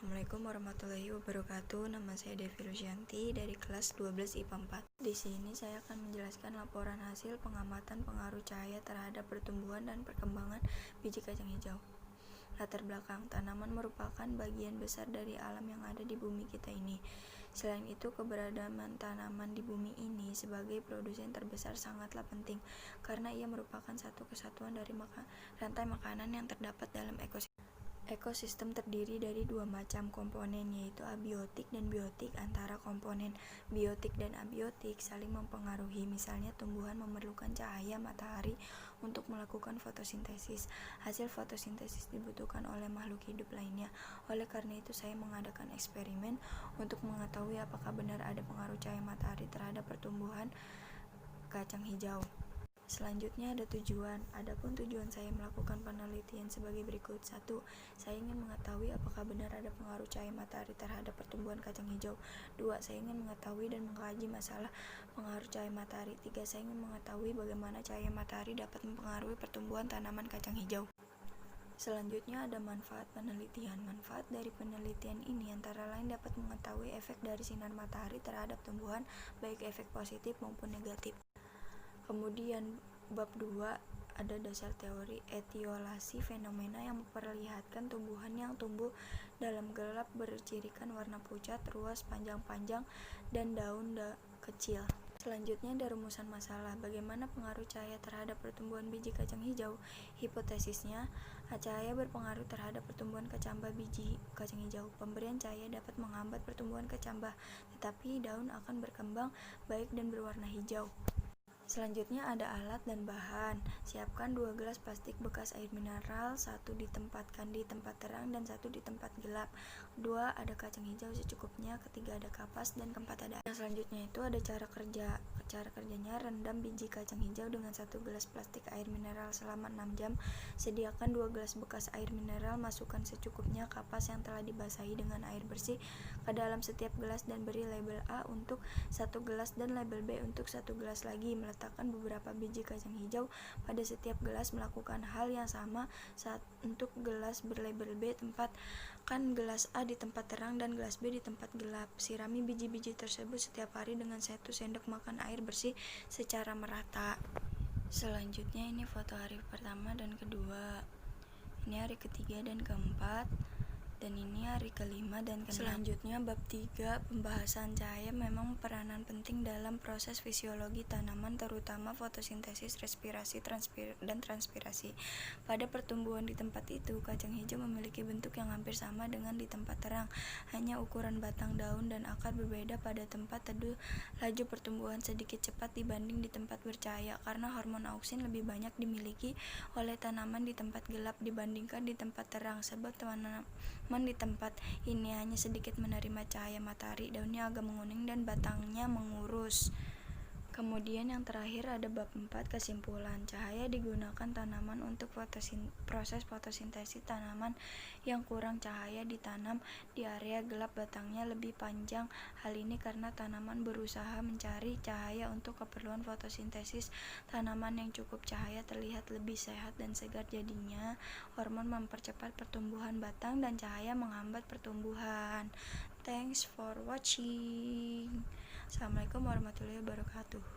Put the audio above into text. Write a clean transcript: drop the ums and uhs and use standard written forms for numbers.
Assalamualaikum warahmatullahi wabarakatuh. Nama saya Devi Rusyanti dari kelas 12 IPA 4. Di sini saya akan menjelaskan laporan hasil pengamatan pengaruh cahaya terhadap pertumbuhan dan perkembangan biji kacang hijau. Latar belakang: tanaman merupakan bagian besar dari alam yang ada di bumi kita ini. Selain itu, keberadaan tanaman di bumi ini sebagai produsen terbesar sangatlah penting karena ia merupakan satu kesatuan dari rantai makanan yang terdapat dalam ekosistem. Ekosistem terdiri dari dua macam komponen, yaitu abiotik dan biotik. Antara komponen biotik dan abiotik saling mempengaruhi. Misalnya, tumbuhan memerlukan cahaya matahari untuk melakukan fotosintesis. Hasil fotosintesis dibutuhkan oleh makhluk hidup lainnya. Oleh karena itu, saya mengadakan eksperimen untuk mengetahui apakah benar ada pengaruh cahaya matahari terhadap pertumbuhan kacang hijau. Selanjutnya ada tujuan. Adapun tujuan saya melakukan penelitian sebagai berikut. 1. Saya ingin mengetahui apakah benar ada pengaruh cahaya matahari terhadap pertumbuhan kacang hijau. 2. Saya ingin mengetahui dan mengkaji masalah pengaruh cahaya matahari. 3. Saya ingin mengetahui bagaimana cahaya matahari dapat mempengaruhi pertumbuhan tanaman kacang hijau. Selanjutnya ada manfaat penelitian. Manfaat dari penelitian ini antara lain dapat mengetahui efek dari sinar matahari terhadap tumbuhan, baik efek positif maupun negatif. Kemudian bab 2 ada dasar teori etiolasi fenomena yang memperlihatkan tumbuhan yang tumbuh dalam gelap bercirikan warna pucat, ruas, panjang-panjang, dan daun kecil. Selanjutnya ada rumusan masalah. Bagaimana pengaruh cahaya terhadap pertumbuhan biji kacang hijau? Hipotesisnya, cahaya berpengaruh terhadap pertumbuhan kecambah biji kacang hijau. Pemberian cahaya dapat menghambat pertumbuhan kecambah, tetapi daun akan berkembang baik dan berwarna hijau. Selanjutnya ada alat dan bahan. Siapkan 2 gelas plastik bekas air mineral, 1 ditempatkan di tempat terang dan 1 di tempat gelap. 2 ada kacang hijau secukupnya, ketiga ada kapas, dan keempat ada air. Selanjutnya itu ada cara kerja. Cara kerjanya, rendam biji kacang hijau dengan 1 gelas plastik air mineral selama 6 jam. Sediakan 2 gelas bekas air mineral, masukkan secukupnya kapas yang telah dibasahi dengan air bersih ke dalam setiap gelas dan beri label A untuk 1 gelas dan label B untuk 1 gelas lagi. Letakkan beberapa biji kacang hijau pada setiap gelas. Melakukan hal yang sama saat untuk gelas berlabel B. Tempatkan gelas A di tempat terang dan gelas B di tempat gelap. Sirami biji-biji tersebut setiap hari dengan 1 sendok makan air bersih secara merata. Selanjutnya ini foto hari pertama dan kedua. Ini hari ketiga dan keempat. Dan ini hari kelima dan ke-6. Selanjutnya bab 3 pembahasan cahaya memang peranan penting dalam proses fisiologi tanaman, terutama fotosintesis, respirasi, dan transpirasi. Pada pertumbuhan di tempat itu, kacang hijau memiliki bentuk yang hampir sama dengan di tempat terang. Hanya ukuran batang, daun, dan akar berbeda. Pada tempat teduh, laju pertumbuhan sedikit cepat dibanding di tempat bercahaya karena hormon auksin lebih banyak dimiliki oleh tanaman di tempat gelap dibandingkan di tempat terang, sebab tanaman di tempat ini hanya sedikit menerima cahaya matahari. Daunnya agak menguning dan batangnya mengurus. Kemudian yang terakhir ada bab 4 kesimpulan. Cahaya digunakan tanaman untuk proses fotosintesis. Tanaman yang kurang cahaya ditanam di area gelap, batangnya lebih panjang. Hal ini karena tanaman berusaha mencari cahaya untuk keperluan fotosintesis. Tanaman yang cukup cahaya terlihat lebih sehat dan segar, jadinya hormon mempercepat pertumbuhan batang dan cahaya menghambat pertumbuhan. Thanks for watching. Assalamualaikum warahmatullahi wabarakatuh.